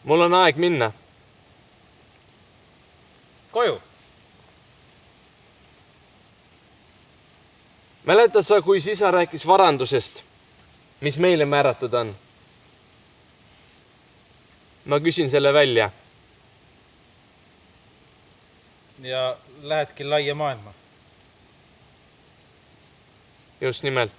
Mul on aeg minna. Koju? Mäleta sa, kui isa rääkis varandusest, mis meile määratud on? Ma küsin selle välja. Ja lähedki laia maailma? Just nimelt.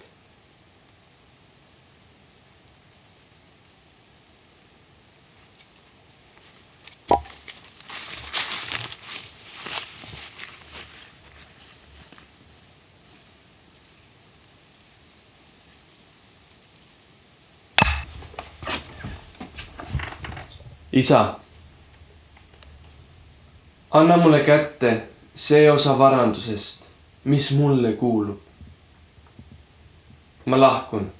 Isa, anna mulle kätte see osa varandusest, mis mulle kuulub. Ma lahkun.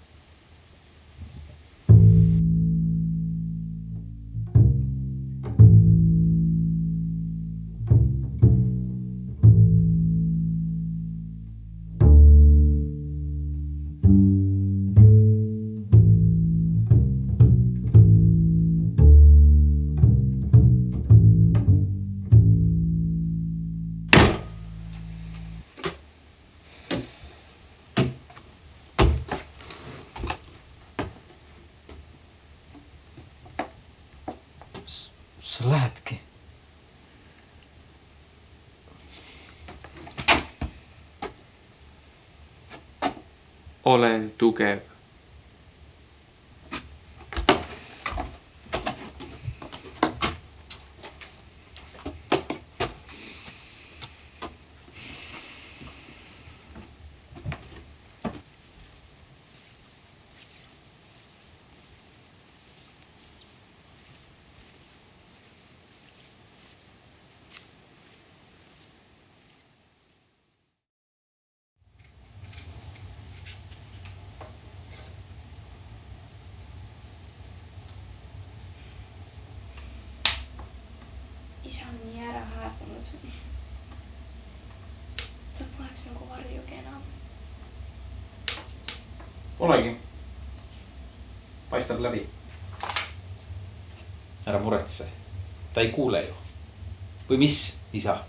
Sa lähedki? Olen tugev. Isa on nii ära hääbunud. Ta poleks nagu varjugi enam. Polegi. Paistab läbi. Ära muretse. Ta ei kuule ju. Või mis, isa?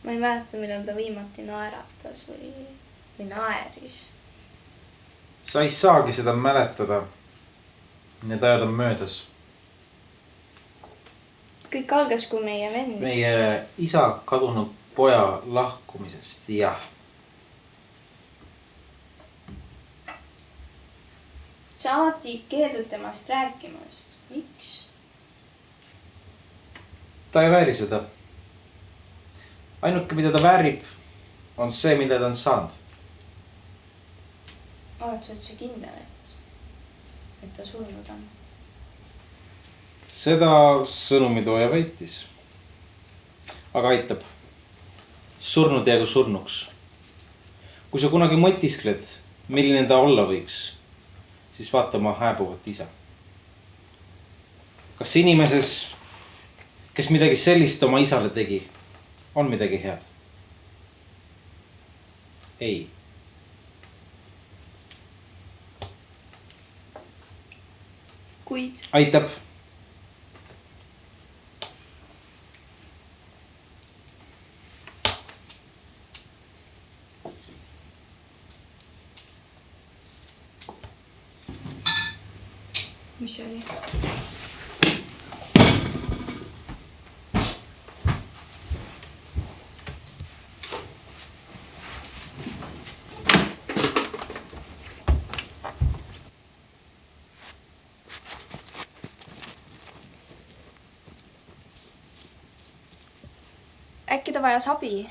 Ma ei mäleta, millal ta viimati naeratas või naeris. Sa ei saagi seda mäletada. Need ajad on möödas. Kõik algas, kui meie vend. Meie isa kadunud poja lahkumisest, jah. Sa alati keeldud temast rääkimast. Miks? Ta ei vääri seda. Ainuke, mida ta väärib, on see, mida ta on saanud. Oled sa üldse kindel, et ta surnud on? Seda sõnumitooja väitis. Aga aitab. Surnud jäägu surnuks. Kui sa kunagi mõtiskled, milline ta olla võiks, siis vaata oma hääbuvat isa. Kas inimeses, kes midagi sellist oma isale tegi, on midagi head? Ei. Kuid Aitab. mis see oli? Äkki ta vajas abi?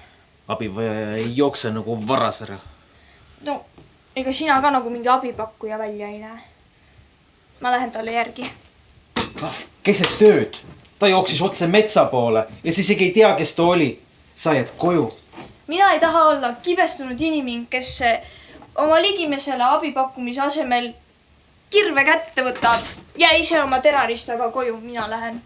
Abivaja ei jookse nagu varas ära. No, ega sina ka nagu mingi abipakkuja välja ei näe. Ma lähen talle järgi. Keset tööd. Ta jooksis otse metsa poole ja siis isegi ei tea, kes ta oli. Sa jääd koju. Mina ei taha olla kibestunud inimene, kes oma ligimesele abipakkumise asemel kirve kätte võtab. Jää ise oma teraristaga koju, mina lähen.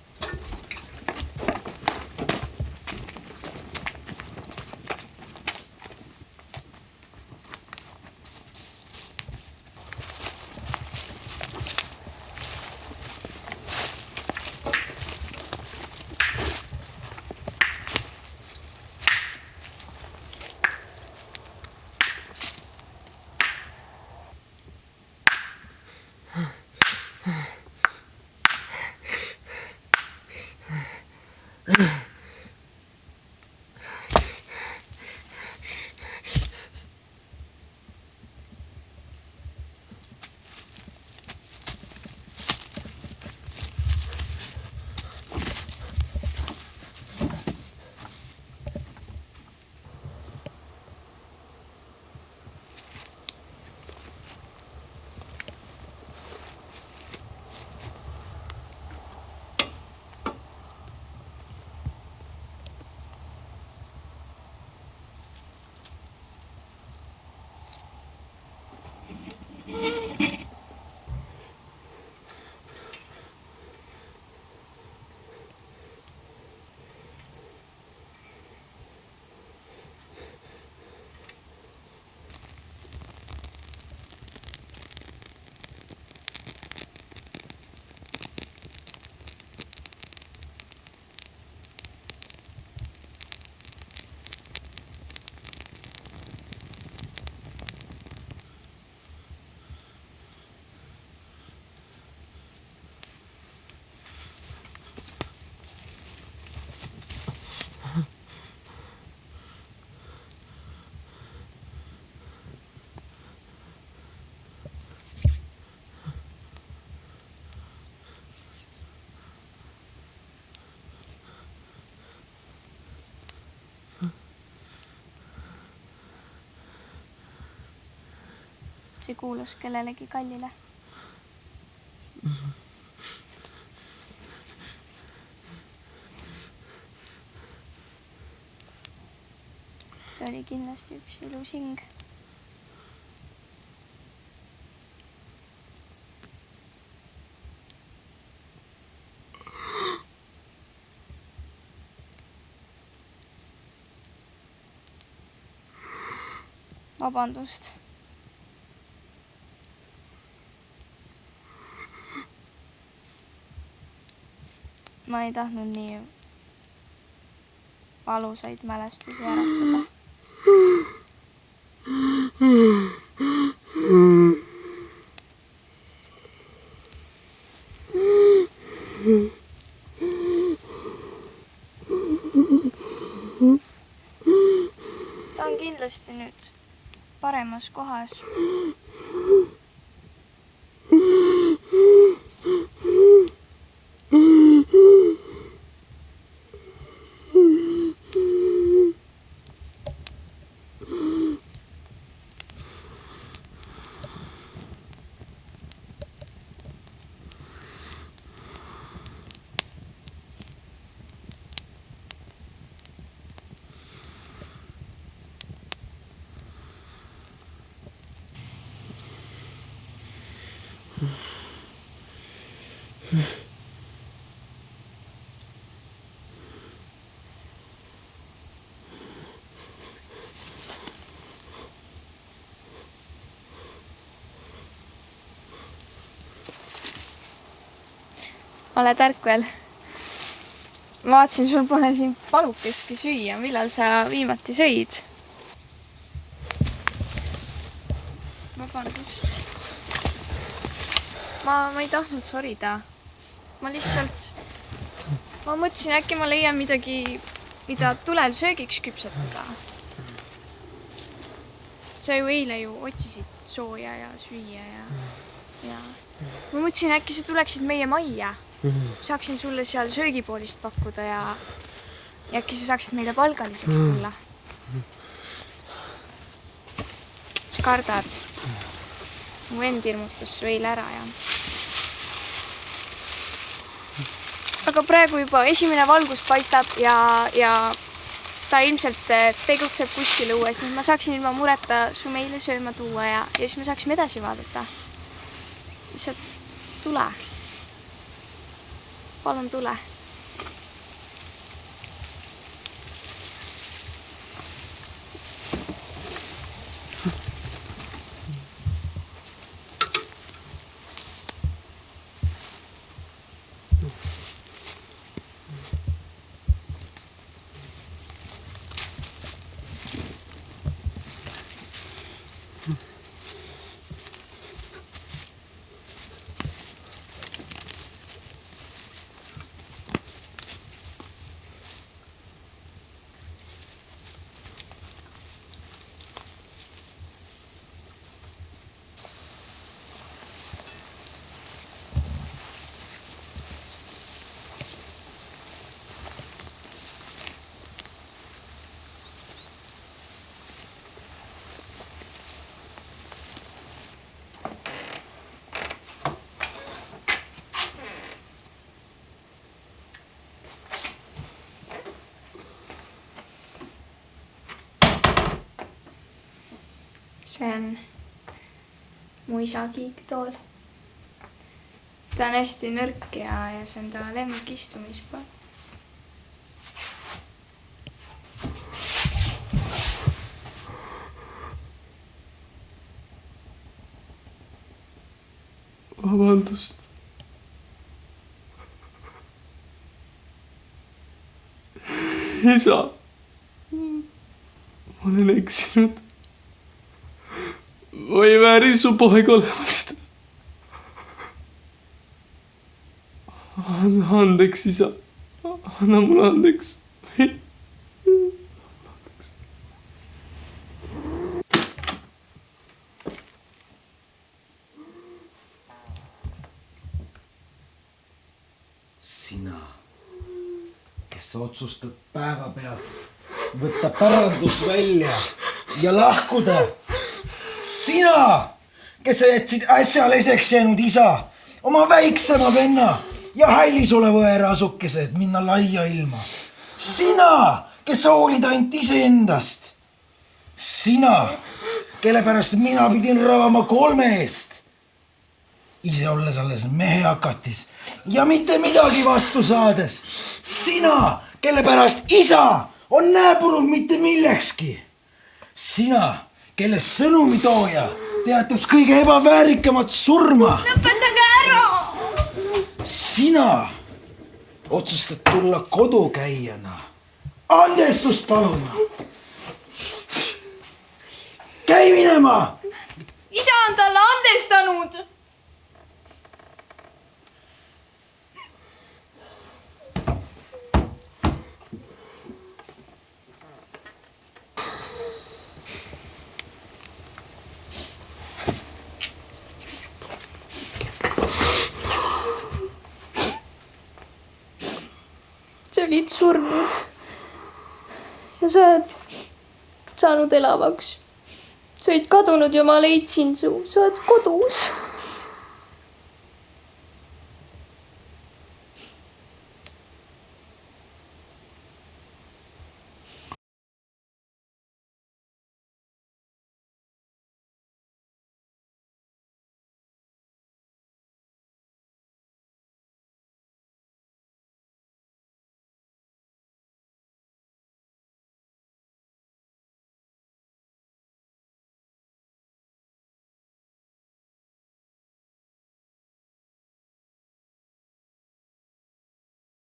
see kuulus kellelegi kallile. Ta oli kindlasti üks ilus hing. Vabandust. Ma ei tahtnud nii valusaid mälestusi äratada. Ta on kindlasti nüüd paremas kohas. Oled ärkvel? Ma vaatasin, sul pole siin palukestki süüa. Millal sa viimati sõid? Vabandust. Ma ei tahtnud sorida. Ma mõtlesin, äkki ma leian midagi, mida tulel söögiks küpsetada. Sa ju eile otsisid sooja ja süüa ja ma mõtlesin, äkki sa tuleksid meie majja. Saaksin sulle seal söögipoolist pakkuda ja äkki sa saaksid meile palgaliseks tulla. Sa kardad. Mu vend hirmutas su eile ära ja... Aga praegu juba esimene valgus paistab ja ta ilmselt tegutseb kuskil õues, nii ma saaksin ilma mureta su meile sööma tuua ja siis me saaksime edasi vaadata. Lihtsalt tule. Palun tule. See on mu isa kiiktool. Ta on hästi nõrk ja see on ta lemmik istumispool. Vabandust. Isa, ma olen eksinud. Ma ei vääri su poeg olemast. Anna andeks, isa. Anna mulle andeks. Sina, kes sa otsustad päevapealt võtta pärandus välja ja lahkuda. Sina, kes sa jätsid äsja leseks jäänud isa, oma väiksema venna ja hallis oleva õera asukese, et minna laia ilma. Sina, kes sa hoolid ainult iseendast. Sina, kelle pärast mina pidin ravama 3 eest. Ise olles alles mehe hakatis ja mitte midagi vastu saades. Sina, kelle pärast isa on nääbunud mitte millekski. Sina, kelle sõnumitooja teatas kõige ebaväärikamat surma. Lõpetage ära! Sina otsustad tulla kodukäijana andestust paluma. Käi minema! Isa on talle andestanud. sa olid surnud ja sa oled saanud elavaks. sa olid kadunud ja ma leidsin su, sa oled kodus.